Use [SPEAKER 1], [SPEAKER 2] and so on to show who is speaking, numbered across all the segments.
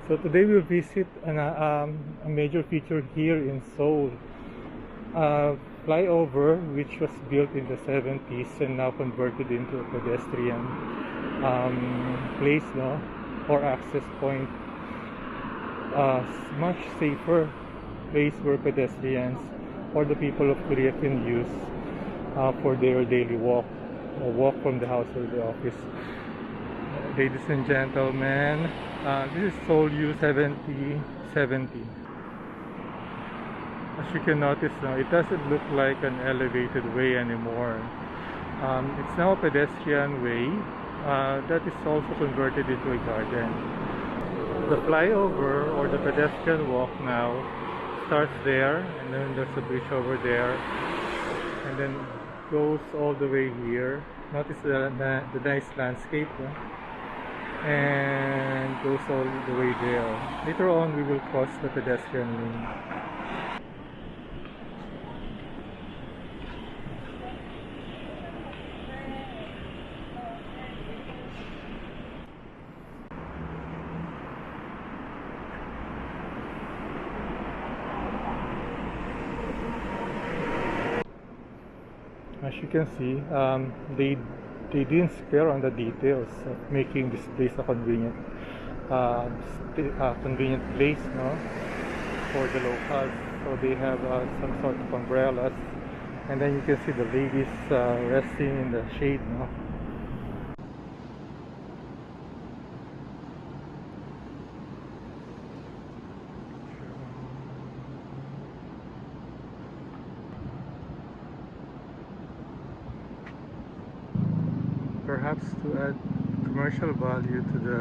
[SPEAKER 1] So today we'll visit a major feature here in Seoul, flyover, which was built in the 70s and now converted into a pedestrian place, no, or access point. Much safer place where pedestrians or the people of Korea can use for their daily walk or walk from the house or the office. Ladies and gentlemen, this is Seoullo 7070. As you can notice now, it doesn't look like an elevated way anymore. It's now a pedestrian way that is also converted into a garden. The flyover or the pedestrian walk now starts there, and then there's a bridge over there, and then goes all the way here. Notice the nice landscape, yeah? And goes all the way there. Later on we will cross the pedestrian lane. As you can see, they didn't spare on the details of making this place a convenient place, no, for the locals. So they have some sort of umbrellas, and then you can see the ladies resting in the shade, no. Perhaps to add commercial value to the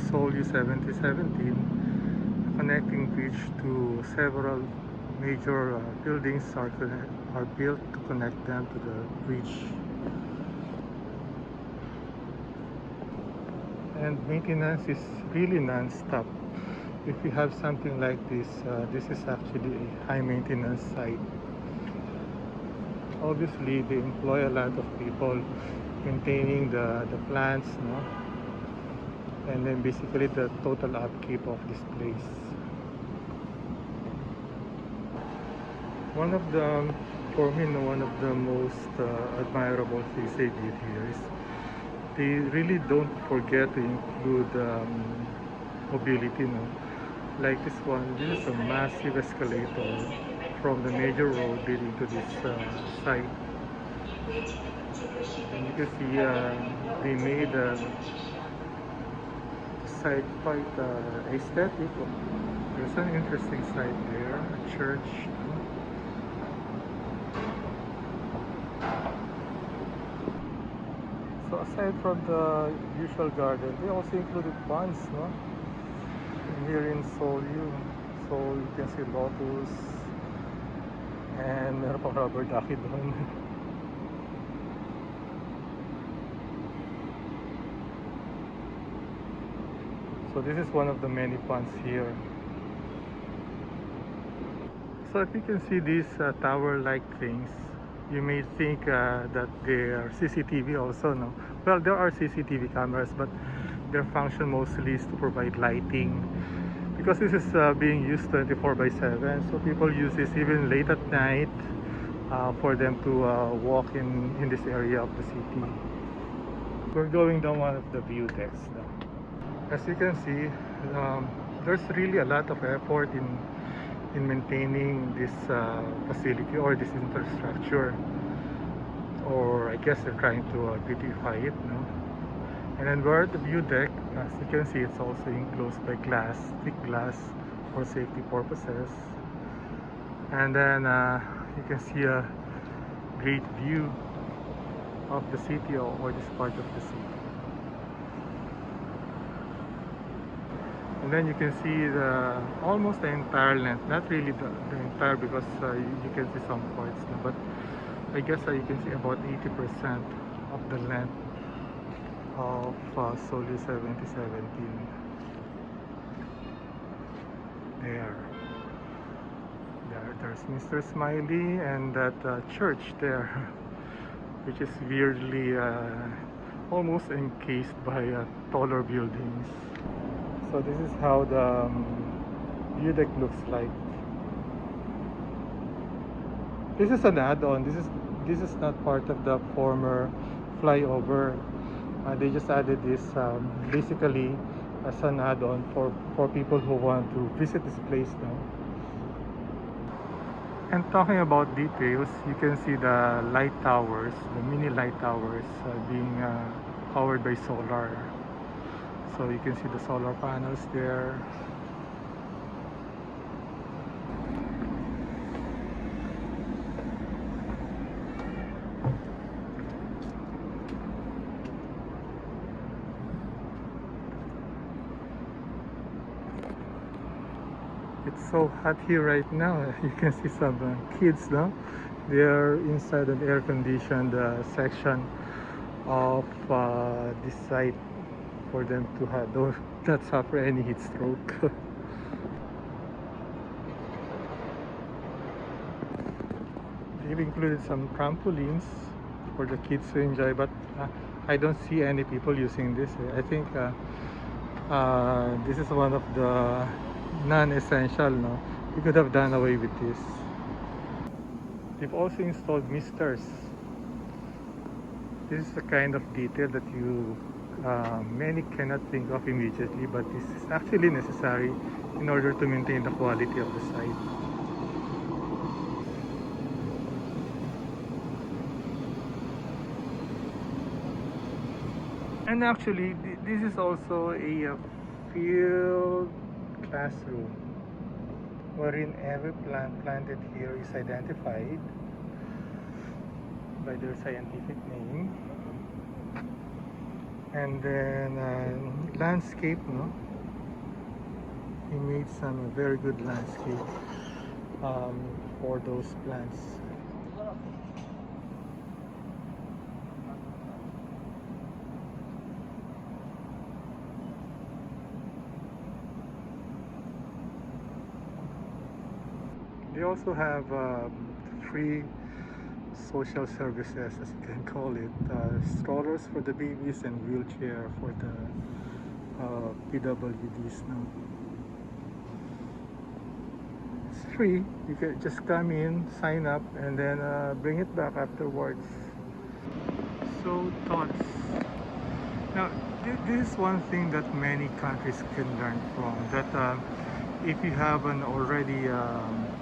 [SPEAKER 1] Seoullo 7017, a connecting bridge to several major buildings are built to connect them to the bridge. And maintenance is really non-stop. If you have something like this, this is actually a high maintenance site. Obviously, they employ a lot of people maintaining the plants, no? And then basically the total upkeep of this place. One of the, for me, one of the most admirable things they did here is they really don't forget to include mobility, no? Like this one, this is a massive escalator from the major road leading to this site. And you can see they made the site quite aesthetic. There's an interesting site there, a church. So aside from the usual garden, they also included ponds, no? Here in Seoul, so you can see lotus and meron pang rubber ducky doon. So this is one of the many ponds here. So if you can see these tower-like things, you may think that they are CCTV also, no? Well, there are CCTV cameras, but their function mostly is to provide lighting, because this is being used 24/7. So people use this even late at night for them to walk in this area of the city. We're going down one of the view decks now. As you can see, there's really a lot of effort in maintaining this facility or this infrastructure, or I guess they're trying to beautify it, no? And then we're at the view deck. As you can see, it's also enclosed by glass, thick glass, for safety purposes. And then you can see a great view of the city, or this part of the city. And then you can see almost the entire length, not really the entire, because you can see some parts, no? But I guess you can see about 80% of the length of Seoullo 7017 there's Mr. Smiley and that church there, which is weirdly almost encased by taller buildings. So this is how the view deck looks like. This is an add-on. This is not part of the former flyover. They just added this basically as an add-on for people who want to visit this place now. And talking about details, you can see the light towers, the mini light towers being powered by solar. So you can see the solar panels there. It's so hot here right now. You can see some kids now. They are inside an air-conditioned section of this site for them to not suffer any heat stroke. They've included some trampolines for the kids to enjoy, but I don't see any people using this. I think this is one of the non-essential, no? You could have done away with this. They've also installed misters. This is the kind of detail that you many cannot think of immediately, but this is actually necessary in order to maintain the quality of the site. And actually, this is also a field classroom wherein every plant planted here is identified by their scientific name, and then landscape, no? He made some very good landscape for those plants. They also have free social services, as you can call it, strollers for the babies and wheelchair for the PWDs now. It's free. You can just come in, sign up, and then bring it back afterwards. So thoughts. Now, this is one thing that many countries can learn from, that if you have an already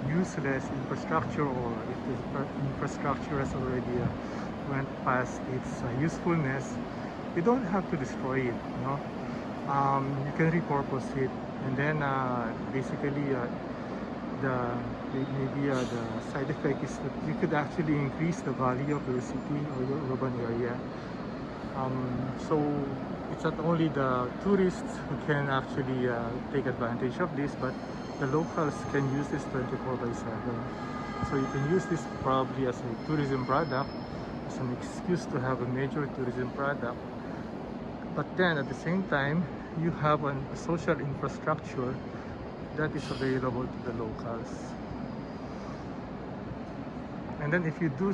[SPEAKER 1] useless infrastructure, or if the infrastructure has already went past its usefulness, you don't have to destroy it, you know. You can repurpose it, and then basically maybe the side effect is that you could actually increase the value of your city or your urban area. So it's not only the tourists who can actually take advantage of this, but the locals can use this 24/7. So you can use this probably as a tourism product, as an excuse to have a major tourism product. But then at the same time, you have a social infrastructure that is available to the locals. And then if you do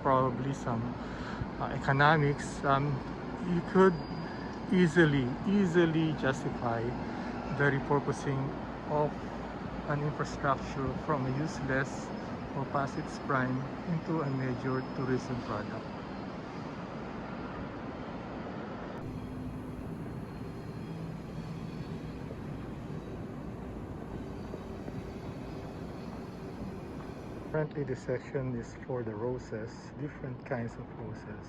[SPEAKER 1] probably some economics, you could easily justify the repurposing of an infrastructure from a useless or past its prime into a major tourism product. Currently, this section is for the roses, different kinds of roses,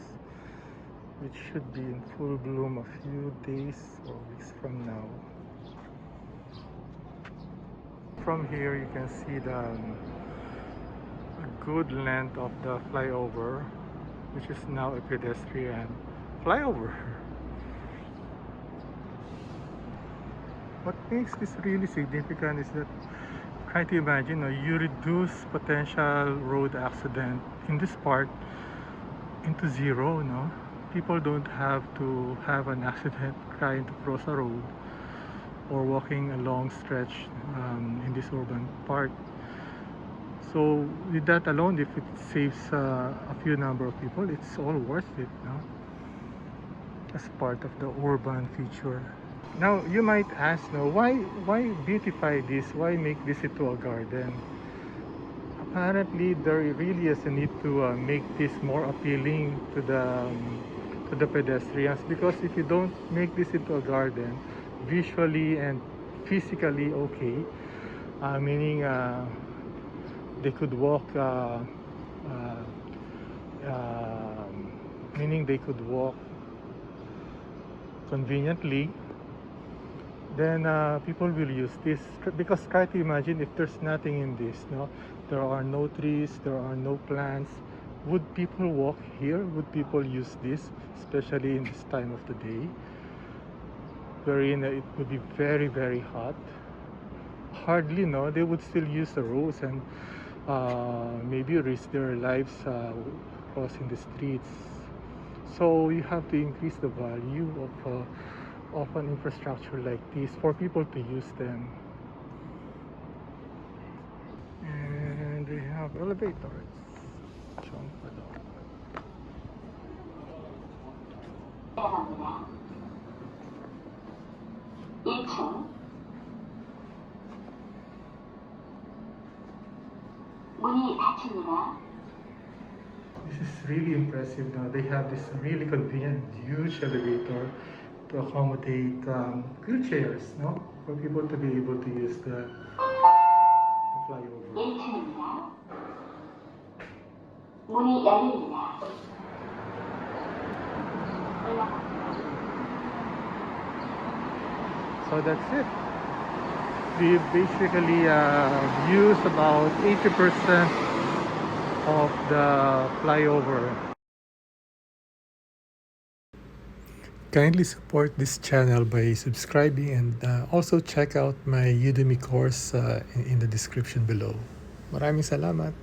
[SPEAKER 1] which should be in full bloom a few days or weeks from now. From here you can see the good length of the flyover, which is now a pedestrian flyover. What makes this really significant is that, try to imagine, you reduce potential road accident in this part into zero, no? People don't have to have an accident trying to cross a road or walking a long stretch in this urban part. So with that alone, if it saves a few number of people, it's all worth it, no? As part of the urban feature. Now you might ask, no, why beautify this? Why make this into a garden? Apparently, there really is a need to make this more appealing to the pedestrians, because if you don't make this into a garden, visually and physically okay, meaning they could walk, uh, meaning they could walk conveniently, then people will use this. Because try to imagine if there's nothing in this, no, there are no trees, there are no plants. Would people walk here? Would people use this, especially in this time of the day, wherein it would be very very hot? Hardly, no. They would still use the roads and maybe risk their lives crossing the streets. So you have to increase the value of an infrastructure like this for people to use them. And we have elevators. Jump along.
[SPEAKER 2] 내려갑니다. 1층 문이 닫힙니다.
[SPEAKER 1] This is really impressive now. They have this really convenient, huge elevator to accommodate wheelchairs, no? For people to be able to use the flyover.
[SPEAKER 2] 1층입니다. 문이 열립니다.
[SPEAKER 1] So that's it. We basically use about 80% of the flyover. Kindly support this channel by subscribing, and also check out my Udemy course in the description below. Maraming salamat!